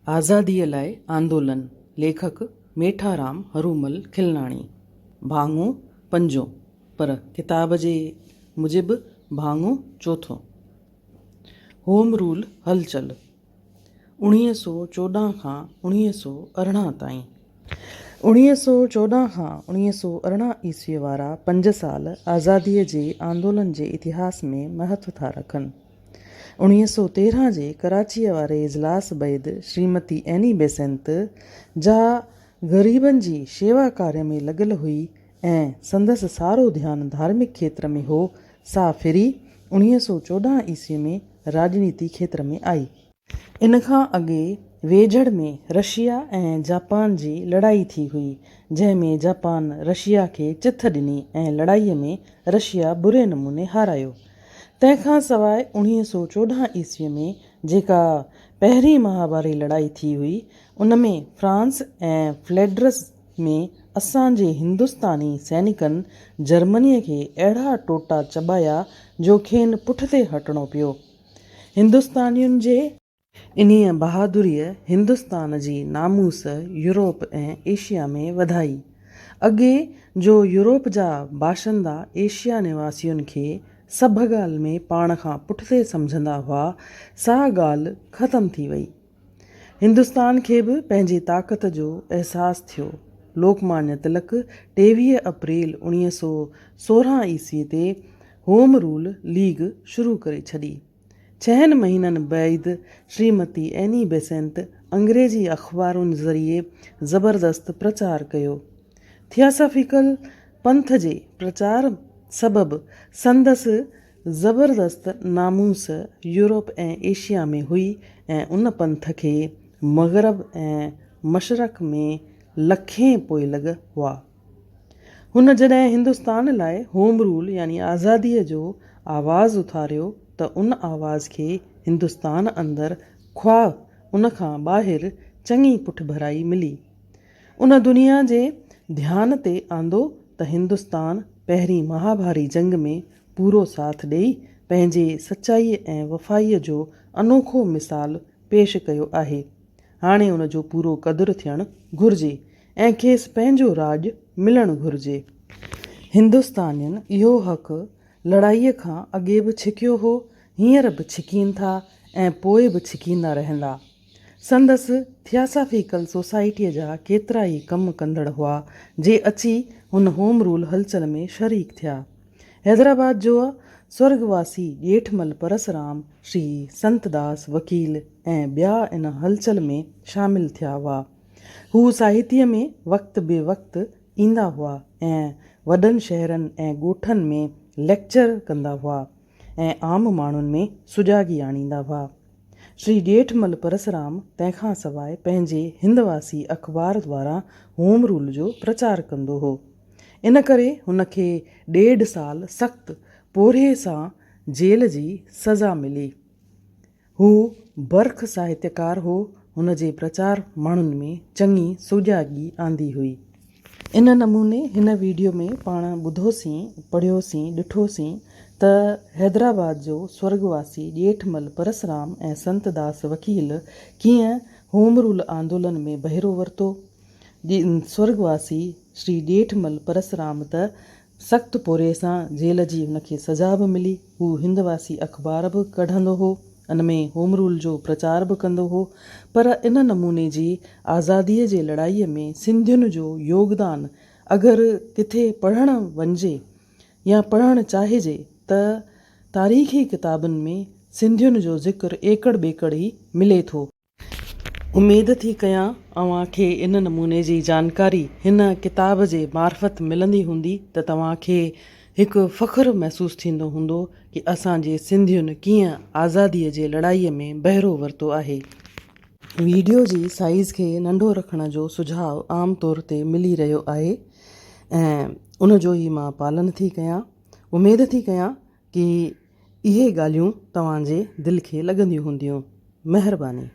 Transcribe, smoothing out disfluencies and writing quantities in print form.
आज़ादीअ लाइ आंदोलन। लेखक मेठाराम हरूमल खिलनाणी। भाङो पंजो, पर किताब जे मुजिबि भाङो चौथो। होम रूल हलचल 1914 खां 1918 ताईं। 1914 खां 1918 ईस्वीअ वारा 5 साल आज़ादीअ जे आंदोलन जे इतिहास में महत्व था रखनि। 1913 जे कराचीअ वारे इजलास बैदि श्रीमती एनी बेसेंट जा ग़रीबनि जी शेवा कार्य में लॻल हुई ऐं संदसि सारो ध्यानु धार्मिक खेत्र में हो। सा फिरी 1914 ईस्वी में राजनीति खेत्र में आई। इन खां अॻे वेझड़ में रशिया ऐं जापान जी लड़ाई थी हुई, जंहिंमें जापान रशिया खे चिथ ॾिनी ऐं लड़ाईअ में रशिया बुरे नमूने हारायो। तंहिंखां सवाइ 1914 ईस्वीअ में जेका पहिरीं महाभारी लड़ाई थी हुई, उन में फ्रांस ऐं फ्लैंड्रस में असांजे हिंदुस्तानी सैनिकनि जर्मनीअ खे अहिड़ा टोटा चॿाया जो खेनि पुठिते हटिणो पियो। हिंदुस्तानियुनि जे इन्हीअ बहादुरीअ हिंदुस्तान जी नामूस यूरोप ऐं एशिया में वधाई। अॻे जो यूरोप जा बाशिंदा एशिया निवासियुनि खे सभु ॻाल्हि में पाण खां पुठिते सम्झंदा हुआ, सा ॻाल्हि ख़तमु थी वई। हिंदुस्तान खे बि पंहिंजी ताक़त जो अहसासु थियो। लोकमान्य तिलक 23 अप्रैल 1916 ईस्वी ते होम रूल लीग शुरू करे छॾी। 6 महीननि बैदि श्रीमती एनी बेसेंट अंग्रेजी अख़बारुनि ज़रिए ज़बरदस्त प्रचार कयो। थियोसॉफिकल पंथ जे प्रचार सबबि संदसि ज़बरदस्त नामूस यूरोप ऐं एशिया में हुई ऐं उन पंथ खे मग़रब ऐं मशरक़ में लखें पोइलॻ हुआ। हुन जॾहिं हिंदुस्तान लाइ होम रूल यानी आज़ादीअ जो आवाज़ु उथारियो त उन आवाज़ खे हिंदुस्तान अंदरि ख़्वाह उन खां ॿाहिरि चङी पुठभराई मिली। उन दुनिया जे ध्यान ते आंदो त हिंदुस्तान पहिरीं महाभारी जंग में पूरो साथ ॾेई पंहिंजे सचाईअ ऐं वफ़ाईअ जो अनोखो मिसाल पेश कयो आहे। हाणे उन जो पूरो क़दुरु थियणु घुरिजे ऐं खेसि पंहिंजो राॼु मिलणु घुरिजे। हिंदुस्तानियुनि इहो हक़ लड़ाईअ खां अॻे बि छिकियो हो, हींअर बि छिकीनि था ऐं पोइ बि छिकींदा रहंदा। संदसि थियोसॉफिकल सोसाइटीअ जा केतिरा ई कमु कंदड़ हुआ जे अची हुन होम रूल हलचल में शरीक थिया। हैदराबाद जो स्वर्गवासी ॼेठमल परसराम, श्री संतदास वकील ऐं ॿिया इन हलचल में शामिल थिया हुआ। हू साहित्य में वक़्त बे वक़्तु ईंदा हुआ ऐं वॾनि शहरनि ऐं ॻोठनि में लेक्चर कंदा हुआ ऐं आम माण्हुनि में सुजाॻी आणींदा हुआ। श्री ॼेठमल परसराम तंहिंखां सवाइ पंहिंजे हिंदवासी अख़बार द्वारा होम रूल जो प्रचार कंदो हो। इन करे हुनखे 1.5 साल सख़्तु पोरिए सां जेल जी सज़ा मिली। हू बर्ख साहित्यकार हो। हुन जे प्रचार माण्हुनि में चङी सुजाॻी आंदी हुई। इन नमूने हिन वीडियो में पाण ॿुधोसीं, पढ़ियोसीं, ॾिठोसीं त हैदराबाद जो स्वर्गवासी ॼेठमल परसराम ऐं संतदास वकील कीअं होम रूल आंदोलन में बहिरो वरितो। स्वर्गवासी श्री ॼेठमल परसराम त सख़्तु पोरे सां जेल जी हुनखे सज़ा बि मिली। हू हिंदवासी अख़बार बि कढंदो हो, इन में होम रूल जो प्रचार बि कंदो हो। पर इन नमूने जी आज़ादीअ जे लड़ाईअ में सिंधियुनि जो योगदान अगरि किथे पढ़णु वञिजे या पढ़णु चाहिजे त तारीख़ी किताबुनि में सिंधियुनि जो ज़िक्र एकड़ बेकड़ ई मिले थो। उमेद थी कयां अव्हांखे इन नमूने जी जानकारी हिन किताब जे मार्फत मिलंदी हूंदी त तव्हांखे हिकु फ़ख़्रु महसूसु थींदो हूंदो कि असांजे सिंधियुनि कीअं आज़ादीअ जे लड़ाईअ में बहिरो वरितो आहे। वीडियो जी साइज़ खे नंढो रखण जो सुझाव आम तौर ते मिली रहियो आहे ऐं उन जो ई मां पालन थी कयां। उमेद थी कयां कि इहे ॻाल्हियूं तव्हांजे दिलि खे लॻंदियूं हूंदियूं। महिरबानी।